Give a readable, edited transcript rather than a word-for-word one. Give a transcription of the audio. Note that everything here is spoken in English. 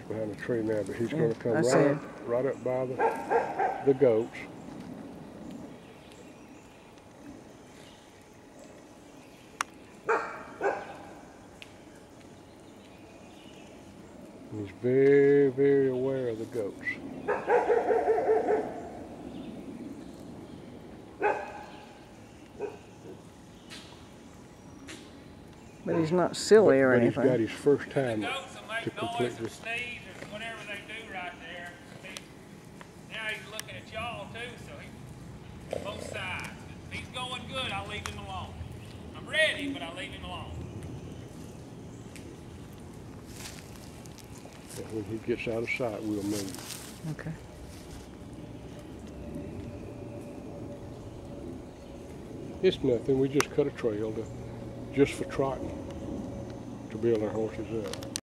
behind the tree now, but he's going to come I see. right up by the goats. And he's very, very aware of the goats. But he's not silly or anything. He's got his first time to complete this. Whatever they do right there. Now he's looking at y'all too, so he's both sides. If he's going good, I'll leave him alone. I'm ready, but I'll leave him alone. And when he gets out of sight, we'll move. Okay. It's nothing. We just cut a trail just for trotting to build our horses up.